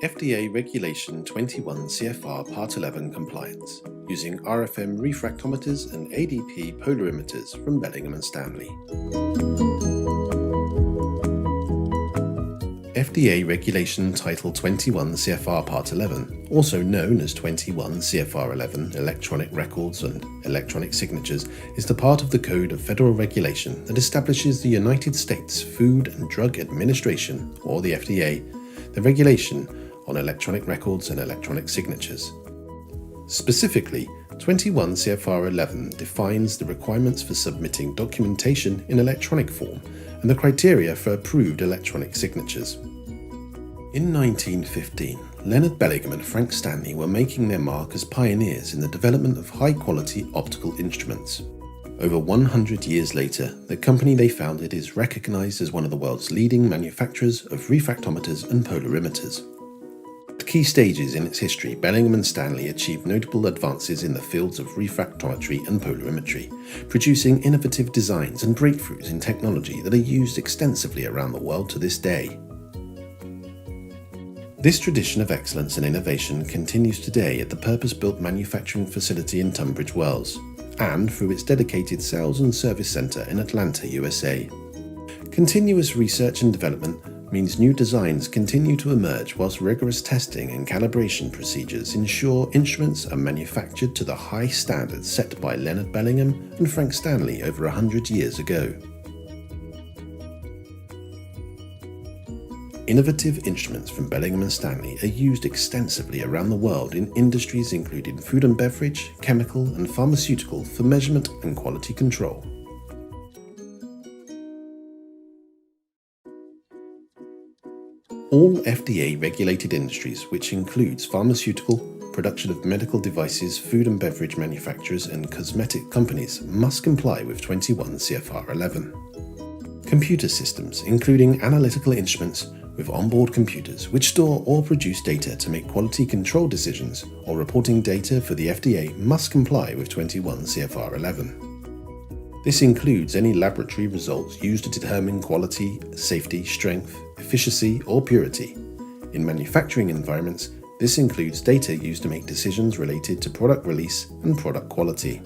FDA Regulation 21 CFR Part 11 compliance using RFM refractometers and ADP polarimeters from Bellingham & Stanley. FDA Regulation Title 21 CFR Part 11, also known as 21 CFR 11 Electronic Records and Electronic Signatures, is the part of the Code of Federal Regulation that establishes the United States Food and Drug Administration, or the FDA, the regulation on electronic records and electronic signatures. Specifically, 21 CFR 11 defines the requirements for submitting documentation in electronic form and the criteria for approved electronic signatures. In 1915, Leonard Bellingham and Frank Stanley were making their mark as pioneers in the development of high-quality optical instruments. Over 100 years later, the company they founded is recognized as one of the world's leading manufacturers of refractometers and polarimeters. At key stages in its history, Bellingham & Stanley achieved notable advances in the fields of refractometry and polarimetry, producing innovative designs and breakthroughs in technology that are used extensively around the world to this day. This tradition of excellence and innovation continues today at the purpose-built manufacturing facility in Tunbridge Wells, and through its dedicated sales and service center in Atlanta, USA. Continuous research and development means new designs continue to emerge whilst rigorous testing and calibration procedures ensure instruments are manufactured to the high standards set by Leonard Bellingham and Frank Stanley over 100 years ago. Innovative instruments from Bellingham & Stanley are used extensively around the world in industries including food and beverage, chemical and pharmaceutical for measurement and quality control. All FDA-regulated industries, which includes pharmaceutical, production of medical devices, food and beverage manufacturers and cosmetic companies, must comply with 21 CFR 11. Computer systems, including analytical instruments with onboard computers, which store or produce data to make quality control decisions or reporting data for the FDA, must comply with 21 CFR 11. This includes any laboratory results used to determine quality, safety, strength, efficiency, or purity. In manufacturing environments, this includes data used to make decisions related to product release and product quality.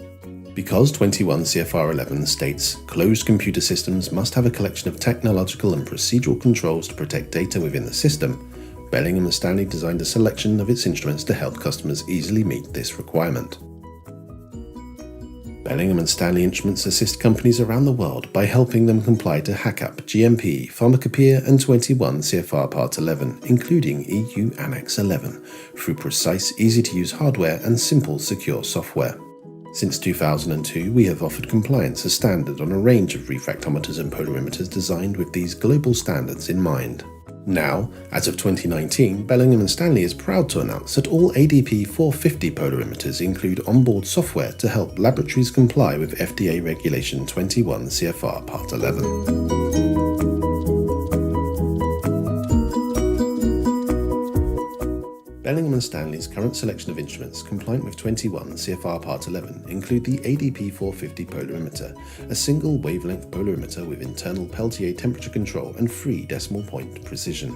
Because 21 CFR 11 states closed computer systems must have a collection of technological and procedural controls to protect data within the system, Bellingham & Stanley designed a selection of its instruments to help customers easily meet this requirement. Bellingham & Stanley instruments assist companies around the world by helping them comply to HACCP, GMP, Pharmacopoeia and 21 CFR Part 11, including EU Annex 11, through precise, easy-to-use hardware and simple, secure software. Since 2002, we have offered compliance as standard on a range of refractometers and polarimeters designed with these global standards in mind. Now, as of 2019, Bellingham & Stanley is proud to announce that all ADP 450 polarimeters include onboard software to help laboratories comply with FDA Regulation 21 CFR Part 11. Bellingham & Stanley's current selection of instruments compliant with 21 CFR Part 11 include the ADP 450 polarimeter, a single wavelength polarimeter with internal Peltier temperature control and 3 decimal point precision.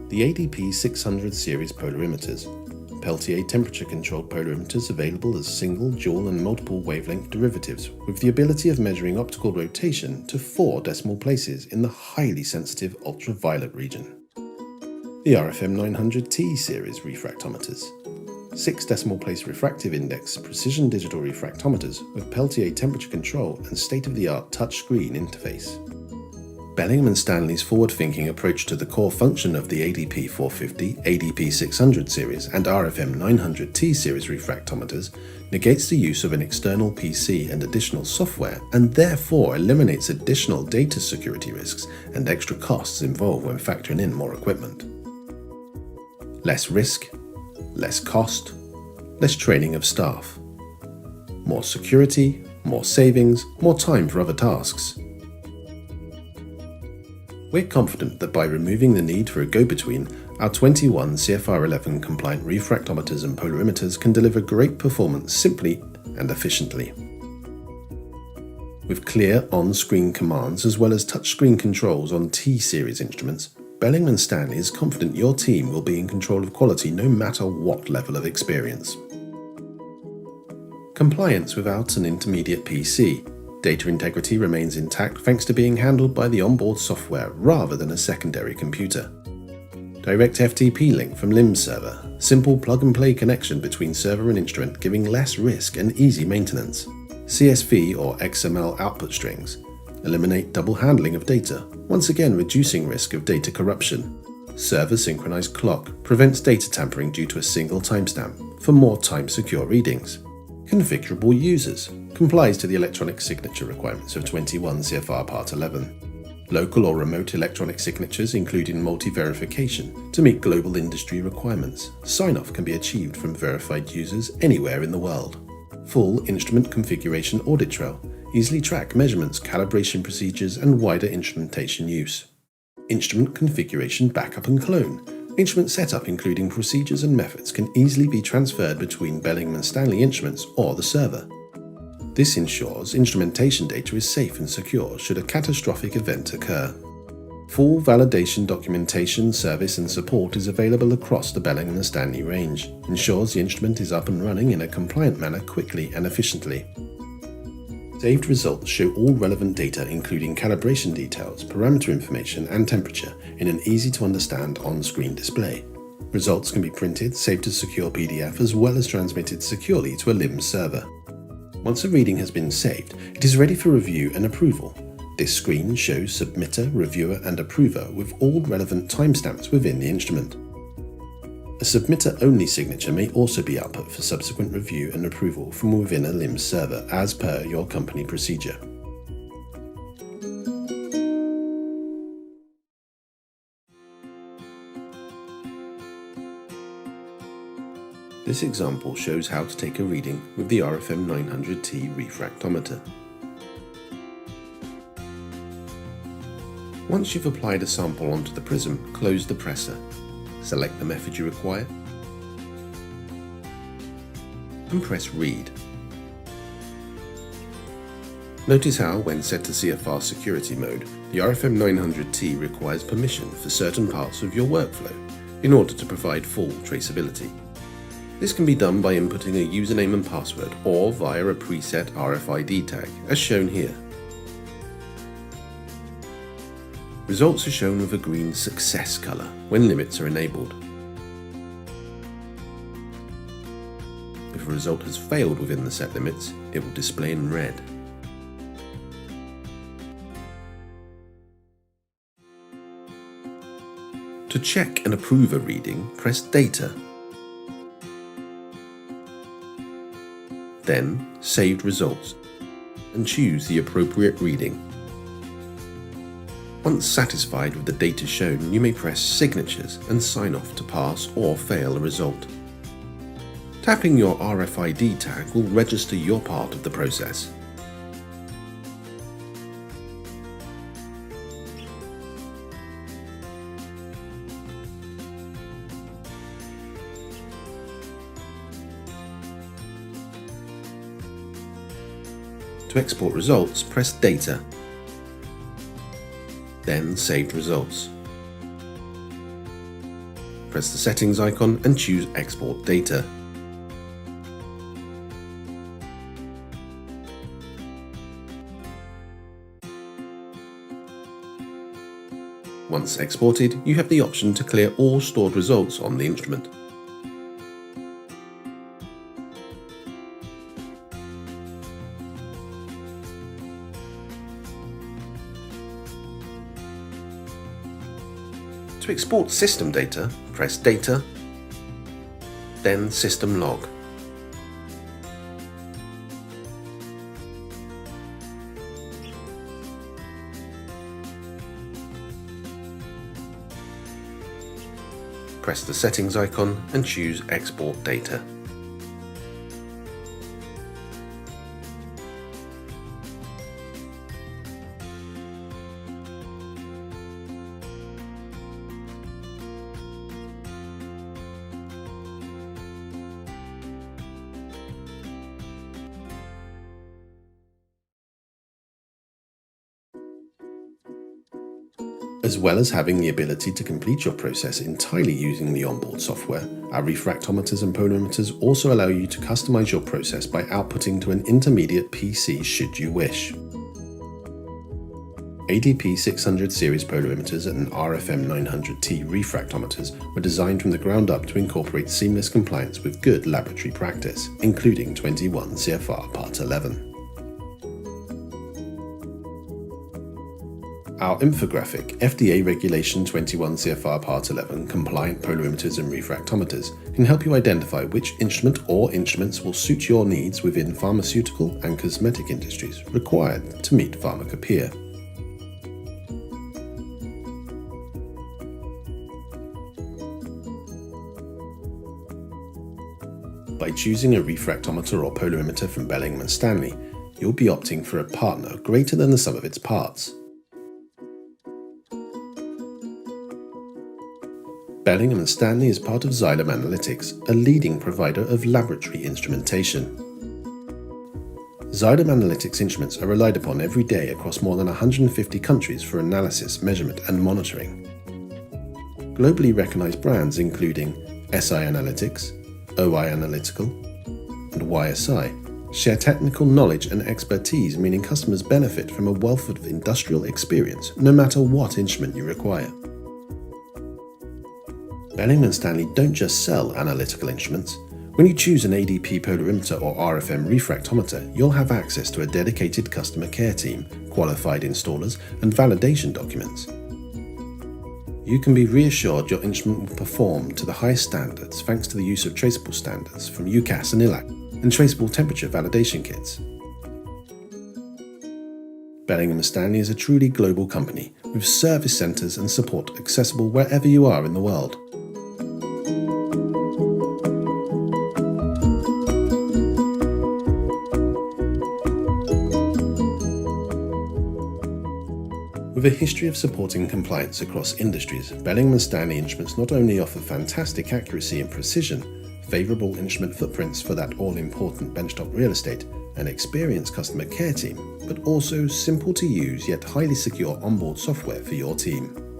The ADP 600 series polarimeters, Peltier temperature controlled polarimeters available as single, dual and multiple wavelength derivatives with the ability of measuring optical rotation to 4 decimal places in the highly sensitive ultraviolet region. The RFM 900T series refractometers, 6 decimal place refractive index precision digital refractometers with Peltier temperature control and state-of-the-art touchscreen interface. Bellingham & Stanley's forward-thinking approach to the core function of the ADP 450, ADP 600 series and RFM 900T series refractometers negates the use of an external PC and additional software and therefore eliminates additional data security risks and extra costs involved when factoring in more equipment. Less risk, less cost, less training of staff. More security, more savings, more time for other tasks. We're confident that by removing the need for a go-between, our 21 CFR 11 compliant refractometers and polarimeters can deliver great performance simply and efficiently. With clear on-screen commands as well as touchscreen controls on T-series instruments, Belling & Stanley is confident your team will be in control of quality no matter what level of experience. Compliance without an intermediate PC. Data integrity remains intact thanks to being handled by the onboard software rather than a secondary computer. Direct FTP link from LIMS server. Simple plug-and-play connection between server and instrument, giving less risk and easy maintenance. CSV or XML output strings. Eliminate double handling of data, once again reducing risk of data corruption. Server synchronized clock prevents data tampering due to a single timestamp for more time-secure readings. Configurable users complies to the electronic signature requirements of 21 CFR Part 11. Local or remote electronic signatures including multi-verification to meet global industry requirements. Sign-off can be achieved from verified users anywhere in the world. Full instrument configuration audit trail. Easily track measurements, calibration procedures, and wider instrumentation use. Instrument configuration backup and clone. Instrument setup including procedures and methods can easily be transferred between Belling & Stanley instruments or the server. This ensures instrumentation data is safe and secure should a catastrophic event occur. Full validation documentation, service and support is available across the Belling & Stanley range. Ensures the instrument is up and running in a compliant manner quickly and efficiently. Saved results show all relevant data including calibration details, parameter information and temperature in an easy-to-understand on-screen display. Results can be printed, saved as secure PDF as well as transmitted securely to a LIMS server. Once a reading has been saved, it is ready for review and approval. This screen shows submitter, reviewer and approver with all relevant timestamps within the instrument. A submitter-only signature may also be output for subsequent review and approval from within a LIMS server as per your company procedure. This example shows how to take a reading with the RFM 900T refractometer. Once you've applied a sample onto the prism, close the presser. Select the method you require and press Read. Notice how, when set to CFR security mode, the RFM 900T requires permission for certain parts of your workflow in order to provide full traceability. This can be done by inputting a username and password or via a preset RFID tag, as shown here. Results are shown with a green success colour when limits are enabled. If a result has failed within the set limits, it will display in red. To check and approve a reading, press Data. Then Saved Results and choose the appropriate reading. Once satisfied with the data shown, you may press Signatures and sign off to pass or fail a result. Tapping your RFID tag will register your part of the process. To export results, press Data, then Saved Results. Press the settings icon and choose Export Data. Once exported, you have the option to clear all stored results on the instrument. To export system data, press Data, then System Log. Press the settings icon and choose Export Data. As well as having the ability to complete your process entirely using the onboard software, our refractometers and polarimeters also allow you to customize your process by outputting to an intermediate PC should you wish. ADP 600 series polarimeters and RFM 900T refractometers were designed from the ground up to incorporate seamless compliance with good laboratory practice, including 21 CFR Part 11. Our infographic, FDA Regulation 21 CFR Part 11 compliant polarimeters and refractometers, can help you identify which instrument or instruments will suit your needs within pharmaceutical and cosmetic industries required to meet pharmacopoeia. By choosing a refractometer or polarimeter from Bellingham & Stanley, you'll be opting for a partner greater than the sum of its parts. Bellingham & Stanley is part of Xylem Analytics, a leading provider of laboratory instrumentation. Xylem Analytics instruments are relied upon every day across more than 150 countries for analysis, measurement and monitoring. Globally recognized brands including SI Analytics, OI Analytical, and YSI share technical knowledge and expertise, meaning customers benefit from a wealth of industrial experience no matter what instrument you require. Bellingham & Stanley don't just sell analytical instruments. When you choose an ADP polarimeter or RFM refractometer, you'll have access to a dedicated customer care team, qualified installers, and validation documents. You can be reassured your instrument will perform to the highest standards thanks to the use of traceable standards from UCAS and ILAC and traceable temperature validation kits. Bellingham & Stanley is a truly global company with service centres and support accessible wherever you are in the world. With a history of supporting compliance across industries, Bellingham & Stanley instruments not only offer fantastic accuracy and precision, favourable instrument footprints for that all-important benchtop real estate, an experienced customer care team, but also simple to use yet highly secure onboard software for your team.